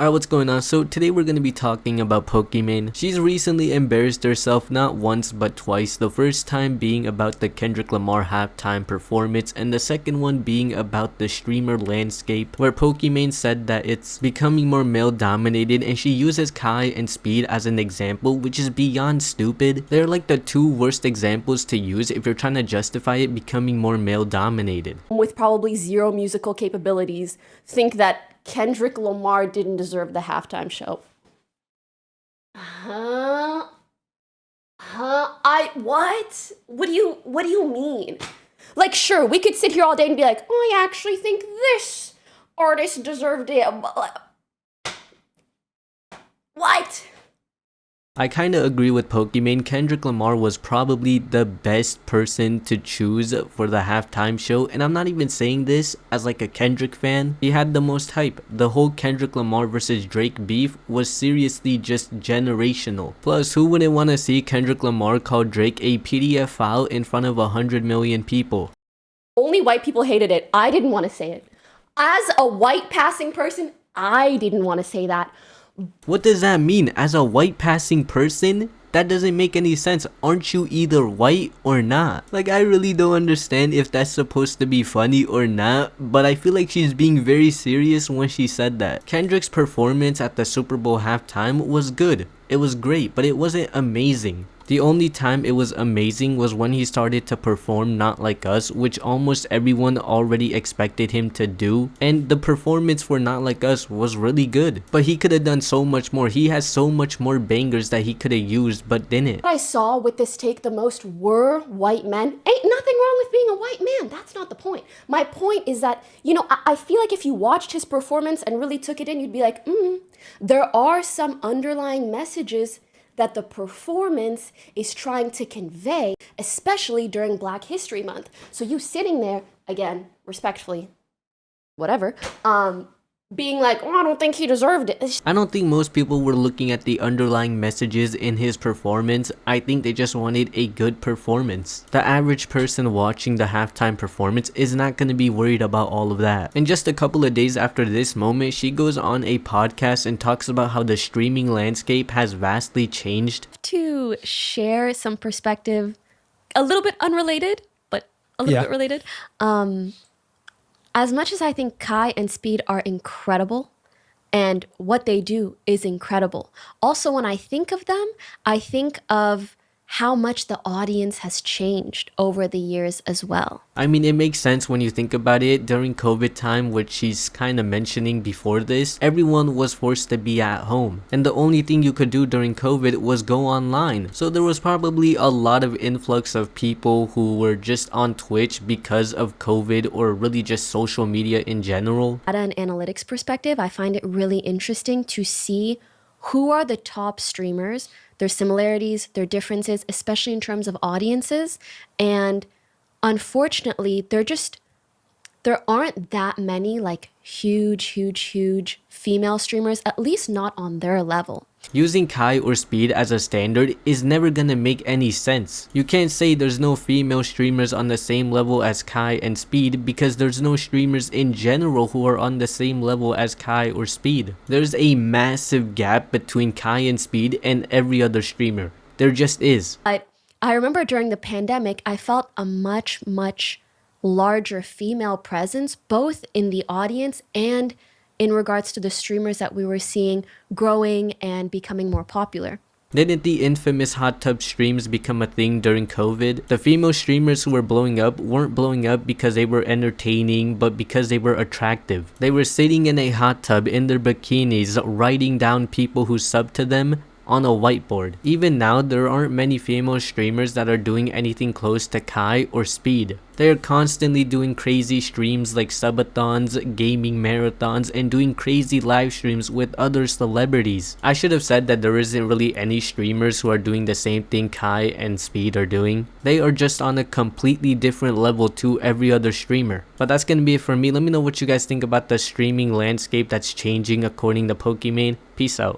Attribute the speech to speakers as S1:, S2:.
S1: Alright, what's going on? So today we're going to be talking about Pokimane. She's recently embarrassed herself not once but twice, the first time being about the Kendrick Lamar halftime performance and the second one being about the streamer landscape, where Pokimane said that it's becoming more male dominated and she uses Kai and Speed as an example, which is beyond stupid. They're like the two worst examples to use if you're trying to justify it becoming more male dominated.
S2: With probably zero musical capabilities, think that Kendrick Lamar didn't deserve the halftime show. What? What do you mean? Like, sure, we could sit here all day and be like, oh, I actually think this artist deserved it. What?
S1: I kinda agree with Pokimane. Kendrick Lamar was probably the best person to choose for the halftime show, and I'm not even saying this as like a Kendrick fan. He had the most hype. The whole Kendrick Lamar versus Drake beef was seriously just generational. Plus, who wouldn't want to see Kendrick Lamar call Drake a PDF file in front of 100 million people?
S2: Only white people hated it. I didn't want to say it. As a white passing person, I didn't want to say that.
S1: What does that mean? As a white passing person? That doesn't make any sense. Aren't you either white or not? Like, I really don't understand if that's supposed to be funny or not, but I feel like she's being very serious when she said that. Kendrick's performance at the Super Bowl halftime was good. It was great, but it wasn't amazing. The only time it was amazing was when he started to perform Not Like Us, which almost everyone already expected him to do, and the performance for Not Like Us was really good. But he could have done so much more. He has so much more bangers that he could have used but didn't.
S2: What I saw with this take the most were white men. Ain't nothing wrong with being a white man. That's not the point. My point is that, I feel like if you watched his performance and really took it in, you'd be like, there are some underlying messages that the performance is trying to convey, especially during Black History Month. So you sitting there, again, respectfully, whatever, being like, oh, I don't think he deserved it.
S1: I don't think most people were looking at the underlying messages in his performance. I think they just wanted a good performance. The average person watching the halftime performance is not going to be worried about all of that. And just a couple of days after this moment, she goes on a podcast and talks about how the streaming landscape has vastly changed.
S2: To share some perspective, a little bit unrelated, but a little bit related. As much as I think Kai and Speed are incredible, and what they do is incredible, also when I think of them, I think of how much the audience has changed over the years as well.
S1: I mean, it makes sense when you think about it. During COVID time, which she's kind of mentioning before this, everyone was forced to be at home. And the only thing you could do during COVID was go online. So there was probably a lot of influx of people who were just on Twitch because of COVID or really just social media in general.
S2: At an analytics perspective, I find it really interesting to see who are the top streamers, their similarities, their differences, especially in terms of audiences. And unfortunately, there aren't that many like huge female streamers, at least not on their level.
S1: Using Kai or Speed as a standard is never gonna make any sense. You can't say there's no female streamers on the same level as Kai and Speed because there's no streamers in general who are on the same level as Kai or Speed. There's a massive gap between Kai and Speed and every other streamer. There just is.
S2: I remember during the pandemic, I felt a much larger female presence, both in the audience and in regards to the streamers that we were seeing growing and becoming more popular.
S1: Didn't the infamous hot tub streams become a thing during COVID? The female streamers who were blowing up weren't blowing up because they were entertaining, but because they were attractive. They were sitting in a hot tub in their bikinis, writing down people who subbed to them on a whiteboard. Even now, there aren't many female streamers that are doing anything close to Kai or Speed. They are constantly doing crazy streams like subathons, gaming marathons, and doing crazy live streams with other celebrities. I should have said that there isn't really any streamers who are doing the same thing Kai and Speed are doing. They are just on a completely different level to every other streamer. But that's gonna be it for me. Let me know what you guys think about the streaming landscape that's changing according to Pokimane. Peace out.